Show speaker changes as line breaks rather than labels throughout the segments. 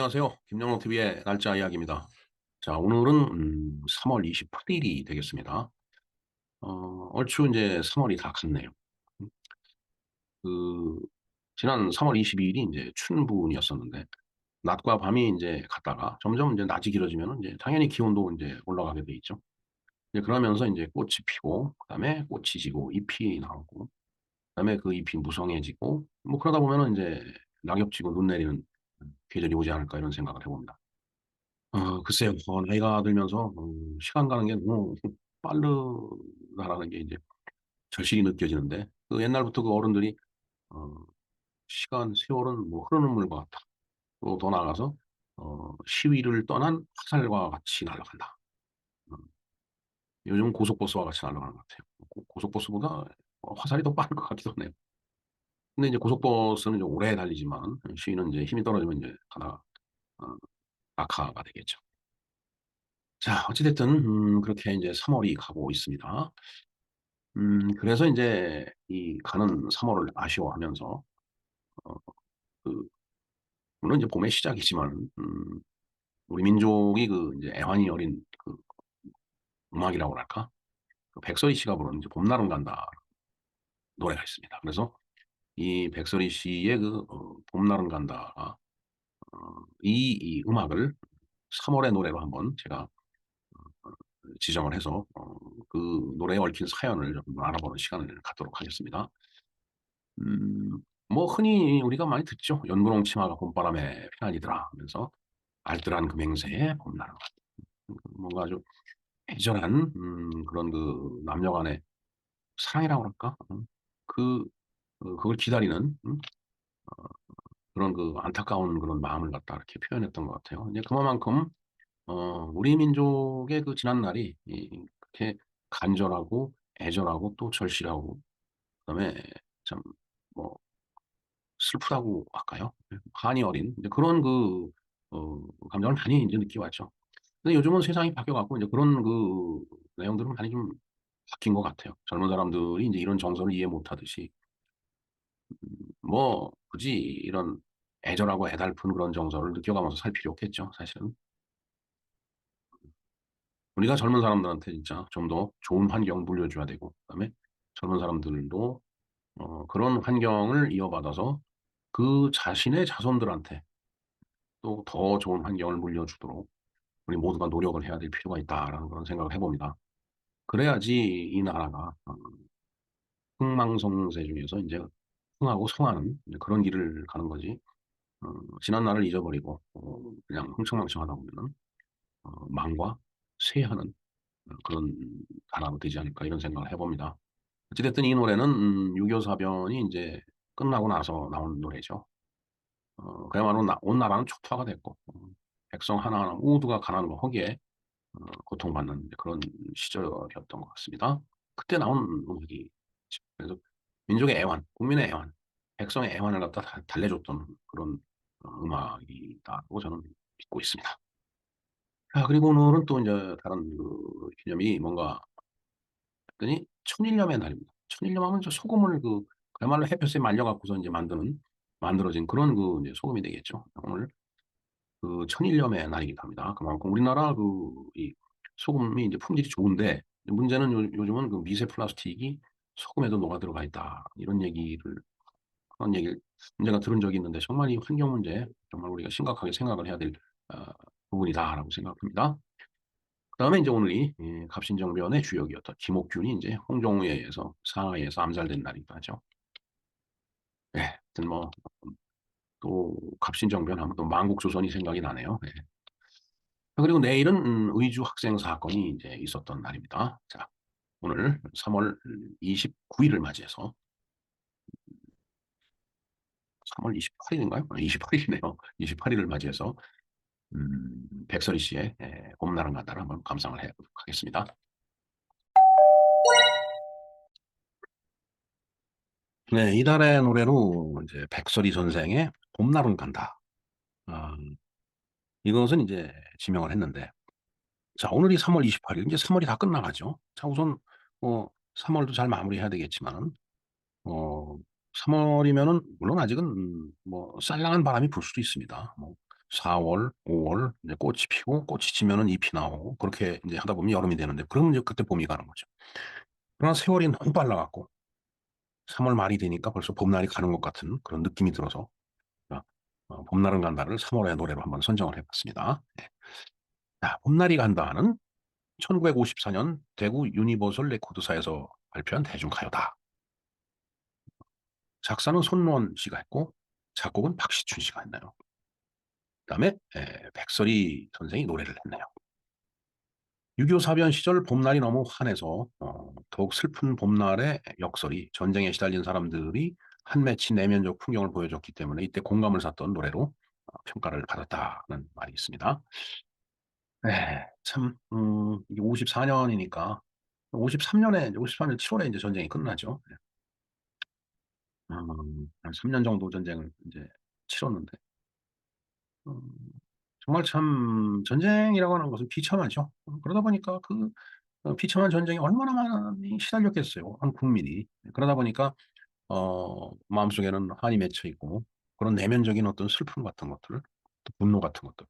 안녕하세요. 김영록 TV의 날짜 이야기입니다. 자, 오늘은 3월 28일이 되겠습니다. 얼추 이제 3월이 다 갔네요. 음, 그 지난 3월 22일이 이제 춘분이었었는데 낮과 밤이 이제 갔다가 점점 이제 낮이 길어지면은 이제 당연히 기온도 이제 올라가게 돼 있죠. 이제 그러면서 이제 꽃이 피고 그다음에 꽃이 지고 잎이 나오고 그다음에 그 잎이 무성해지고 뭐 그러다 보면은 이제 낙엽 지고 눈 내리는 계절이 오지 않을까 이런 생각을 해 봅니다. 글쎄요. 나이가 들면서 시간 가는 게 너무 빠르다라는 게 이제 절실히 느껴지는데 그 옛날부터 그 어른들이 어 "세월은 뭐 흐르는 물과 같다." 또 더 나아가서 "시위를 떠난 화살과 같이 날아간다." 음 요즘은 고속버스와 같이 날아가는 것 같아요. 고속버스보다 화살이 더 빠를 것 같기도 하네요. 근데 이제 고속버스는 좀 오래 달리지만 시위는 이제 힘이 떨어지면 이제 가다가 어 낙하가 되겠죠. 자 어찌 됐든 그렇게 인제 3 월이 가고 있습니다. 그래서 인제 이 가는 3 월을 아쉬워하면서 어 그 물론 이제 봄의 시작이지만 우리 민족이 그 인제 애환이 어린 그 음악이라고 할까? 그 백설이 씨가 부른 이제 봄날은 간다 노래가 있습니다. 그래서 이 백설이 씨의 그 봄날은 간다가 이 음악을 3 월의 노래로 한번 제가 지정을 해서 그 노래에 얽힌 사연을 좀 알아보는 시간을 갖도록 하겠습니다. 뭐 흔히 우리가 많이 듣죠. "연분홍 치마가 봄바람에 피날리더라." 하면서 "알뜰한 금행새의 봄날은 왔다." 뭔가 아주 애절한 그런 그 남녀 간의 사랑이라고 그럴까? 그걸 기다리는 그런 그 안타까운 그런 마음을 갖다 이렇게 표현했던 것 같아요. 이제 그만큼 우리 민족의 그 지난 날이 그렇게 간절하고 애절하고 또 절실하고 그다음에 참 뭐 슬프다고 할까요? 한이 어린 이제 그런 감정을 많이 인제 느껴 왔죠. 근데 요즘은 세상이 바뀌어 갖고 이제 그런 그 내용들은 많이 좀 바뀐 것 같아요. 젊은 사람들이 인제 이런 정서를 이해 못 하듯이 뭐 굳이 이런 애절하고 애달픈 그런 정서를 느껴가면서 살 필요 없겠죠, 사실은. 우리가 젊은 사람들한테 진짜 좀 더 좋은 환경 물려줘야 되고 그다음에 젊은 사람들도 그런 환경을 이어받아서 그 자신의 자손들한테 또 더 좋은 환경을 물려주도록 우리 모두가 노력을 해야 될 필요가 있다라는 그런 생각을 해 봅니다. 그래야지 이 나라가 흥망성쇠 중에서 인제 흥하고 성하는 이제 그런 길을 가는 거지 지난 날을 잊어버리고 그냥 흥청망청하다 보면은 망과 쇠하는 그런 나라로 되지 않을까 이런 생각을 해 봅니다. 어찌 됐든 이 노래는 6.25 사변이 인제 끝나고 나서 나온 노래죠. 그야말로 온 나라는 초토화가 됐고 백성 하나하나 모두가 가난과 허기에 고통받는 이제 그런 시절이었던 것 같습니다. 그때 나온 음악이 그래서 민족의 애환, 국민의 애환, 백성의 애환을 갖다 달래줬던 그런 음악이다고 저는 믿고 있습니다. 자 그리고 오늘은 또 인제 다른 그 기념이 뭔가 했더니 천일염의 날입니다. 천일염 하면 저 소금을 그야말로 햇볕에 말려 갖고서 인제 만들어진 그런 그 이제 소금이 되겠죠. 오늘 그 천일염의 날이기도 합니다. 그만큼 우리나라 이 소금이 인제 품질이 좋은데 문제는 요즘은 그 미세 플라스틱이 소금에도 녹아 들어가 있다. 그런 얘기를 제가 들은 적이 있는데 정말 이 환경 문제 정말 우리가 심각하게 생각을 해야 될 어 부분이다라고 생각합니다. 그다음에 인제 오늘이 갑신정변의 주역이었던 김옥균이 인제 홍정우에 의해서 상하이에서 암살된 날이기도 하죠. 예. 하여튼 뭐 또 갑신정변 하면 또 만국조선이 생각이 나네요. 예. 그리고 내일은 의주 학생 사건이 인제 있었던 날입니다. 자 오늘 3월 29 일을 맞이해서 3월 28 일인가요? 28 일이네요. 28 일을 맞이해서 백설이 씨의 봄날은 간다를 한번 감상을 해 보도록 하겠습니다. 네. 이달의 노래로 이제 백설이 선생의 봄날은 간다. 아 이것은 인제 지명을 했는데 자 오늘이 3월 28일 인제 3 월이 다 끝나가죠. 자 우선 3 월도 잘 마무리해야 되겠지만은 어 3 월이면은 물론 아직은 뭐 쌀랑한 바람이 불 수도 있습니다. 뭐 4월, 5월 이제 꽃이 피고 꽃이 지면은 잎이 나오고 그렇게 이제 하다 보면 여름이 되는데 그러면 이제 그때 봄이 가는 거죠. 그러나 세월이 너무 빨라 갖고 3월 말이 되니까 벌써 봄날이 가는 것 같은 그런 느낌이 들어서 어, 봄날은 간다를 3월의 노래로 한번 선정을 해봤습니다. 네. 자, 봄날이 간다는 1954년 대구 유니버설 레코드사에서 발표한 대중가요다. 작사는 손노원 씨가 했고 작곡은 박시춘 씨가 했나요? 그다음에 백설이 선생이 노래를 했네요. 6.25 사변 시절 봄날이 너무 환해서 더욱 슬픈 봄날의 역설이 전쟁에 시달린 사람들이 한 맺힌 내면적 풍경을 보여줬기 때문에 이때 공감을 샀던 노래로 평가를 받았다는 말이 있습니다. 네, 참 이게 54년이니까 53년에 54년 7월에 이제 전쟁이 끝나죠. 한 3년 정도 전쟁을 이제 치렀는데 음, 정말 참 전쟁이라고 하는 것은 비참하죠. 그러다 보니까 그 비참한 전쟁에 얼마나 많이 시달렸겠어요, 한 국민이. 그러다 보니까 마음속에는 한이 맺혀 있고 그런 내면적인 어떤 슬픔 같은 것들, 또 분노 같은 것들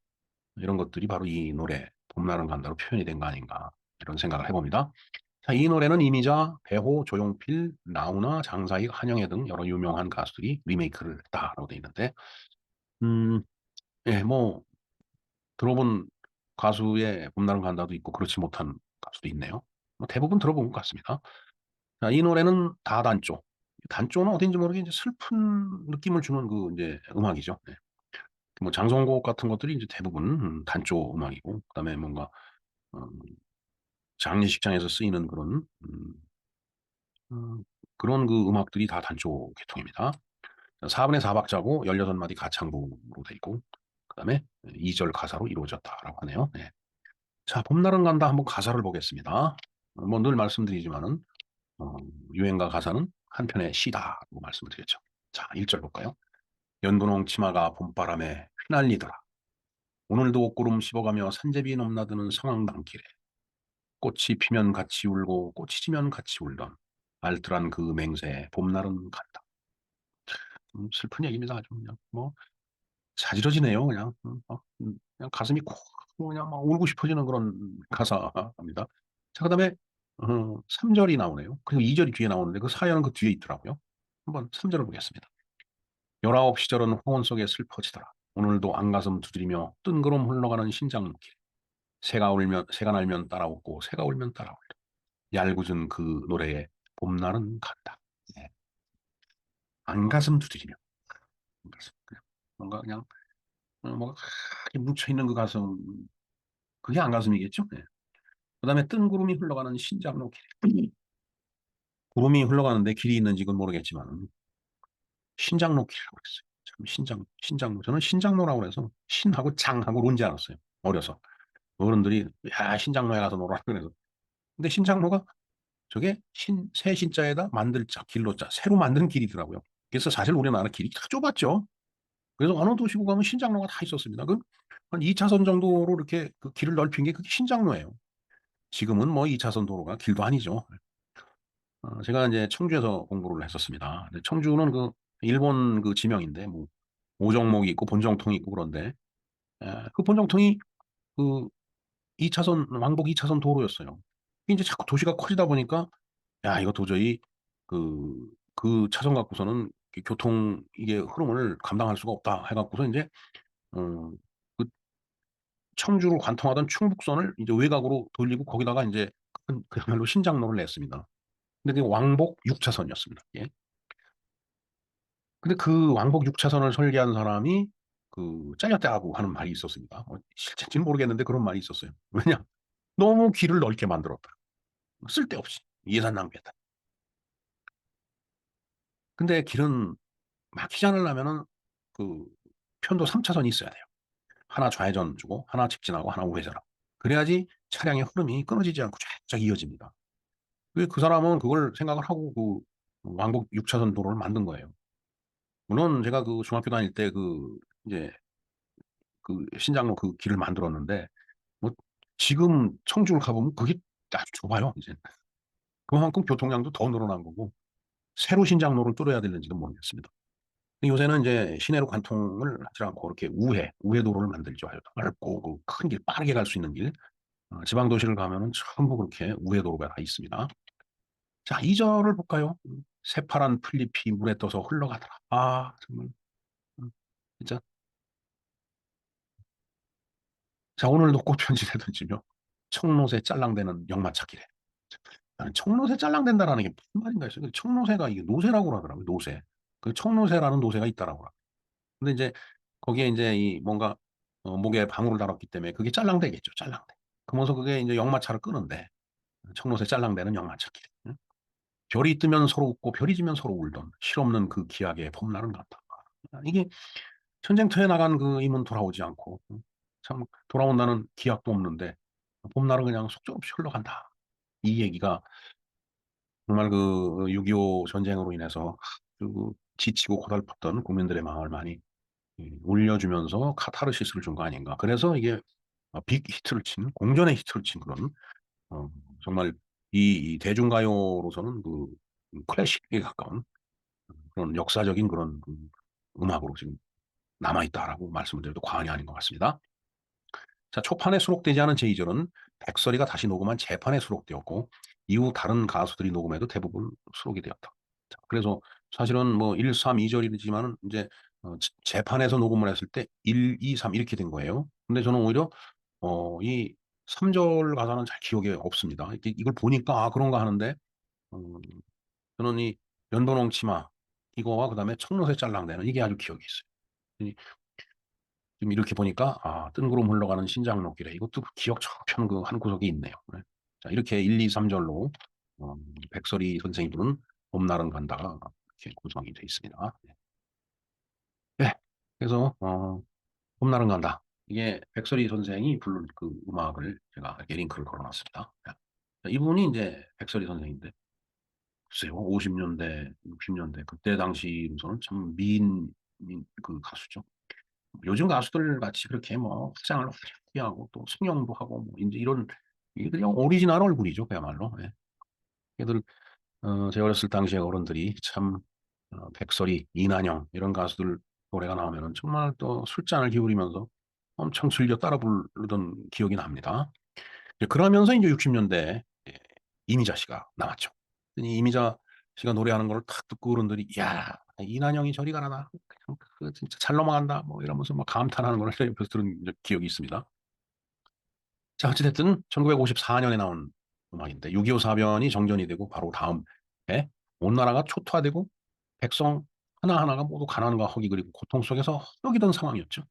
이런 것들이 바로 이 노래 봄날은 간다로 표현이 된 거 아닌가 이런 생각을 해봅니다. 자, 이 노래는 이미자, 배호, 조용필, 나훈아, 장사익, 한영애 등 여러 유명한 가수들이 리메이크를 했다라고 돼 있는데 음, 예, 뭐 들어본 가수의 봄날은 간다도 있고 그렇지 못한 가수도 있네요. 뭐 대부분 들어본 것 같습니다. 자, 이 노래는 다단조. 단조는 어딘지 모르게 이제 슬픈 느낌을 주는 그 이제 음악이죠. 네. 뭐 장성곡 같은 것들이 이제 대부분 단조 음악이고, 그다음에 뭔가 음, 장례식장에서 쓰이는 음, 그런 그 음악들이 다 단조 계통입니다. 4분의 4박자고 16마디 가창부로 돼 있고, 그다음에 2절 가사로 이루어졌다라고 하네요. 네. 자, 봄날은 간다 한번 가사를 보겠습니다. 뭐 늘 말씀드리지만은 어, 유행가 가사는 한편의 시다고 말씀을 드렸죠. 자, 1절 볼까요? 연분홍 치마가 봄바람에 휘날리더라. 오늘도 옷구름 씹어가며 산제비 넘나드는 성황당길에 꽃이 피면 같이 울고 꽃이 지면 같이 울던 알뜰한 그 맹세에 봄날은 간다. 슬픈 얘기입니다. 아주 그냥 뭐 자지러지네요. 그냥 그냥 가슴이 콕 그냥 막 울고 싶어지는 그런 가사입니다. 자, 그다음에 3절이 나오네요. 그리고 2절이 뒤에 나오는데 그 사연은 그 뒤에 있더라고요. 한번 3절을 보겠습니다. 19 시절은 황혼 속에 슬퍼지더라. 오늘도 안가슴 두드리며 뜬구름 흘러가는 신장길. 새가 울면 새가 날면 따라 웃고 새가 울면 따라 울다. 얄궂은 그 노래에 봄날은 간다. 네. 안가슴 두드리며 안가슴. 그냥 뭔가 그냥 뭔가 이렇게 묻혀 있는 그 가슴 그게 안가슴이겠죠. 네. 그다음에 뜬구름이 흘러가는 신장로 길. 구름이 흘러가는데 길이 있는지 는 모르겠지만 신장로 길이라고 그랬어요. 참 신장로 저는 신장로라고 해서 신하고 장하고 론지 않았어요. 어려서 어른들이 야 신장로에 가서 놀아 그래서 근데 신장로가 저게 새 신자에다 만들자 길로자 새로 만든 길이더라고요. 그래서 사실 우리나라 길이 다 좁았죠. 그래서 어느 도시고 가면 신장로가 다 있었습니다. 그한 2차선 정도로 이렇게 그 길을 넓힌 게 그게 신장로예요. 지금은 뭐 2차선 도로가 길도 아니죠. 제가 이제 청주에서 공부를 했었습니다. 근데 청주는 그 일본 그 지명인데 뭐 오정목이 있고 본정통이 있고 그런데 그 본정통이 그 2차선 왕복 2차선 도로였어요. 이제 자꾸 도시가 커지다 보니까 야 이거 도저히 그 차선 갖고서는 교통 이게 흐름을 감당할 수가 없다 해갖고서 이제 어, 그 청주를 관통하던 충북선을 이제 외곽으로 돌리고 거기다가 이제 그야말로 신장로를 냈습니다. 근데 그게 왕복 6차선이었습니다. 예. 근데 그 왕복 6차선을 설계한 사람이 짜렸다고 하는 말이 있었습니다. 실제인지는 모르겠는데 그런 말이 있었어요. 왜냐? 너무 길을 넓게 만들었다. 쓸데없이 예산 낭비했다. 근데 길은 막히지 않으려면은 그 편도 3차선이 있어야 돼요. 하나 좌회전 주고 하나 직진하고 하나 우회전하고. 그래야지 차량의 흐름이 끊어지지 않고 쫙쫙 이어집니다. 그 사람은 그걸 생각을 하고 그 왕복 6차선 도로를 만든 거예요. 물론 제가 그 중학교 다닐 때 이제 그 신장로 그 길을 만들었는데 뭐 지금 청주를 가보면 그게 아주 좁아요. 이제 그만큼 교통량도 더 늘어난 거고 새로 신장로를 뚫어야 되는지도 모르겠습니다. 요새는 이제 시내로 관통을 하지 않고 이렇게 우회도로를 만들죠. 아주 넓고 그 큰 길, 빠르게 갈 수 있는 길. 지방 도시를 가면은 전부 그렇게 우회도로가 다 있습니다. 자, 2절을 볼까요? 새파란 풀잎이 물에 떠서 흘러가더라. 아, 정말. 음, 진짜. 자, 오늘도 꽃편지를 던지며 청로새 짤랑대는 역마찾기래. 나는 청노새 짤랑댄다라는 게 무슨 말인가 했어요. 청노새가 이게 노새라고 그러더라고요. 노새. 그 청노새라는 노새가 있다라고 그러더라고요. 근데 이제 거기에 이제 이 뭔가 목에 방울을 달았기 때문에 그게 짤랑대겠죠. 짤랑대. 그러면서 그게 이제 역마차를 끄는데 청노새 짤랑대는 역마차길. 응? 별이 뜨면 서로 웃고 별이 지면 서로 울던 실없는 그 기약의 봄날은 같다. 이게 전쟁터에 나간 그 임은 돌아오지 않고 참 돌아온다는 기약도 없는데 봄날은 그냥 속절없이 흘러간다. 이 얘기가 정말 그 6.25 전쟁으로 인해서 그 지치고 고달팠던 국민들의 마음을 많이 울려주면서 카타르시스를 준 거 아닌가. 그래서 이게 빅 히트를 친, 공전의 히트를 친 그런, 어, 정말 이 대중가요로서는 그 클래식에 가까운 그런 역사적인 그런 그 음악으로 지금 남아있다라고 말씀을 드려도 과언이 아닌 것 같습니다. 자, 초판에 수록되지 않은 제2절은 백설이가 다시 녹음한 재판에 수록되었고, 이후 다른 가수들이 녹음해도 대부분 수록이 되었다. 자, 그래서 사실은 뭐 1, 3, 2절이지만은 이제 재판에서 녹음을 했을 때 1, 2, 3 이렇게 된 거예요. 근데 저는 오히려 이 3절 가사는 잘 기억에 없습니다. 이걸 보니까 아 그런가 하는데 음, 저는 이 연분홍 치마 이거와 그다음에 청로새 짤랑대는 이게 아주 기억이 있어요. 지금 이렇게 보니까 아, 뜬구름 흘러가는 신장로길에 이것도 기억 저편 그 한 구석이 있네요. 네. 자, 이렇게 1, 2, 3절로 백설이 선생이 부른 봄날은 간다가 이렇게 구성이 되어 있습니다. 네. 네. 그래서 봄날은 간다. 이게 백설이 선생이 부른 그 음악을 제가 이렇게 링크를 걸어놨습니다. 자, 이분이 이제 백설이 선생인데 글쎄요, 50년대, 60년대 그때 당시로서는 참 미인 그 가수죠. 요즘 가수들 같이 그렇게 뭐 화장을 화려하게 하고 또 성형도 하고 뭐 이제 이런 이게 그냥 오리지널 얼굴이죠 그야말로. 예. 걔들 제 어렸을 당시에 어른들이 참 백설이, 이난영 이런 가수들 노래가 나오면은 정말 또 술잔을 기울이면서 엄청 즐겨 따라 부르던 기억이 납니다. 그러면서 이제 60년대 이미자 씨가 나왔죠. 이 이미자 씨가 노래하는 걸 탁 듣고 어른들이 야 이난영이 저리 가라나 그냥 그 진짜 잘 넘어간다 뭐 이러면서 막 감탄하는 걸 옆에서 들은 기억이 있습니다. 자 어찌됐든 1954년에 나온 음악인데 6.25 사변이 정전이 되고 바로 다음 해 온 나라가 초토화되고 백성 하나하나가 모두 가난과 허기 그리고 고통 속에서 허덕이던 상황이었죠.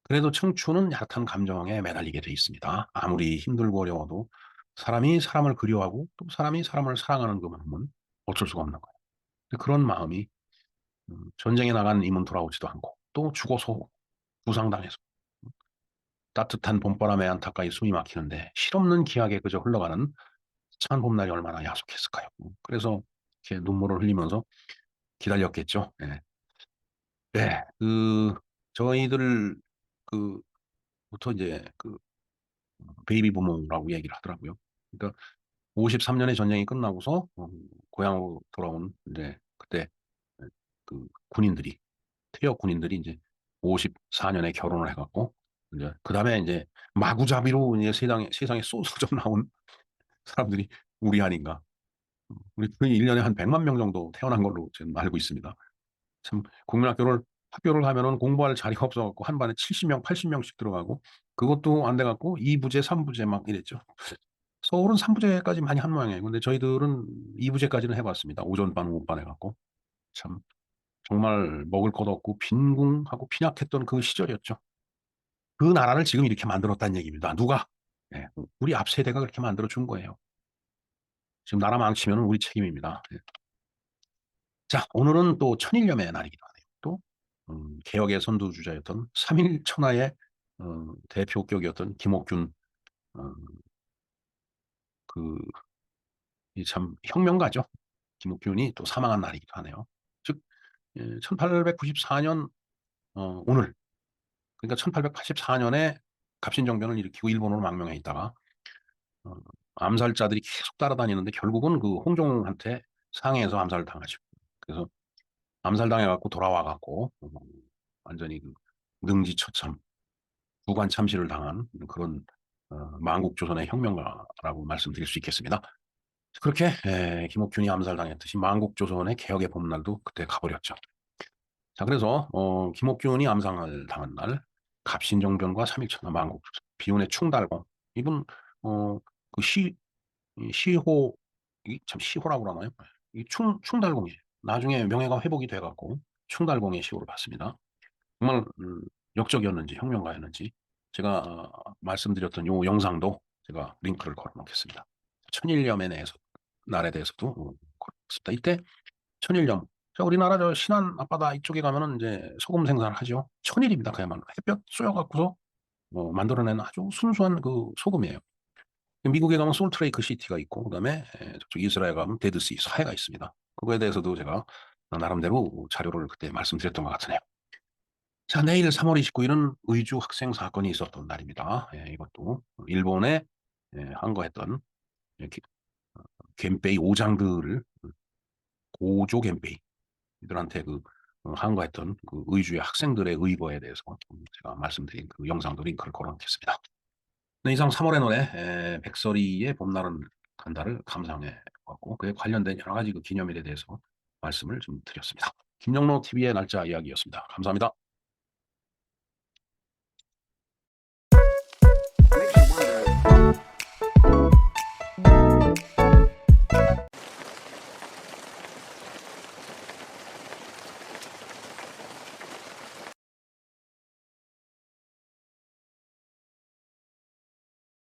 그래도 청춘은 얕은 감정에 매달리게 돼 있습니다. 아무리 힘들고 어려워도 사람이 사람을 그리워하고 또 사람이 사람을 사랑하는 그 마음은 어쩔 수가 없는 거예요. 그런 마음이 전쟁에 나간 임은 돌아오지도 않고 또 죽어서 부상당해서 따뜻한 봄바람에 안타까이 숨이 막히는데 실없는 기약에 그저 흘러가는 찬 봄날이 얼마나 야속했을까요? 그래서 이렇게 눈물을 흘리면서 기다렸겠죠. 네. 네, 저희들 그부터 이제 베이비 부모라고 얘기를 하더라고요. 그러니까 53년에 전쟁이 끝나고서 고향으로 돌아온 이제 그때 군인들이 퇴역 군인들이 이제 54년에 결혼을 해갖고 이제 그 다음에 이제 마구잡이로 이제 세상에 쏟아져 나온 사람들이 우리 아닌가. 우리 거의 1년에 한 100만 명 정도 태어난 걸로 지금 알고 있습니다. 참 학교를 가면은 공부할 자리가 없어갖고 한 반에 70명, 80명씩 들어가고 그것도 안 돼갖고 2부제, 3부제 막 이랬죠. 서울은 3부제까지 많이 한 모양이에요. 근데 저희들은 2부제까지는 해봤습니다. 오전반, 오후반 해갖고. 참, 정말 먹을 것 없고 빈궁하고 빈약했던 그 시절이었죠. 그 나라를 지금 이렇게 만들었다는 얘기입니다. 누가? 예, 우리 앞 세대가 그렇게 만들어준 거예요. 지금 나라 망치면 우리 책임입니다. 예. 자, 오늘은 또 천일염의 날이기도 하네요. 또 개혁의 선두주자였던 3일 천하의 대표격이었던 김옥균 어, 그 참 혁명가죠. 김옥균이 또 사망한 날이기도 하네요. 즉 1894년 오늘 그러니까 1884년에 갑신정변을 일으키고 일본으로 망명해 있다가 어, 암살자들이 계속 따라다니는데 결국은 그 홍종한테 상해에서 암살을 당하죠. 그래서 암살당해 갖고 돌아와 갖고 완전히 그 능지처참 부관 참시를 당한 그런 만국조선의 혁명가라고 말씀드릴 수 있겠습니다. 그렇게 김옥균이 암살당했듯이 만국조선의 개혁의 봄날도 그때 가버렸죠. 자, 그래서 김옥균이 암살을 당한 날 갑신정변과 삼일천하 만국조선 비운의 충달공 이분 그 시호 참 시호라고 그러나요? 이 충달공이에요. 나중에 명예가 회복이 돼갖고 충달공의 시호를 받습니다. 정말 역적이었는지 혁명가였는지 제가 말씀드렸던 요 영상도 제가 링크를 걸어 놓겠습니다. 천일염에 대해서 날에 대해서도 걸어놓습니다. 이때 천일염 자, 우리나라 저 신안 앞바다 이쪽에 가면은 이제 소금 생산을 하죠. 천일입니다. 그야말로 햇볕 쏘여갖고서 만들어낸 아주 순수한 그 소금이에요. 미국에 가면 솔트레이크 시티가 있고 그다음에 저쪽 이스라엘 가면 데드시 사해가 있습니다. 그거에 대해서도 제가 나름대로 자료를 그때 말씀드렸던 것 같으네요. 자, 내일 3월 29일은 의주 학생 사건이 있었던 날입니다. 이것도 일본에 항거했던 이렇게 겐페이 오장들을 고조 겐페이 이들한테 항거했던 그 의주의 학생들의 의거에 대해서 제가 말씀드린 그 영상도 링크를 걸어놓겠습니다. 네, 이상 3월의 노래 백설이의 봄날은 간다를 감상해 왔고 그에 관련된 여러 가지 그 기념일에 대해서 말씀을 좀 드렸습니다. 김영로 TV의 날짜 이야기였습니다. 감사합니다.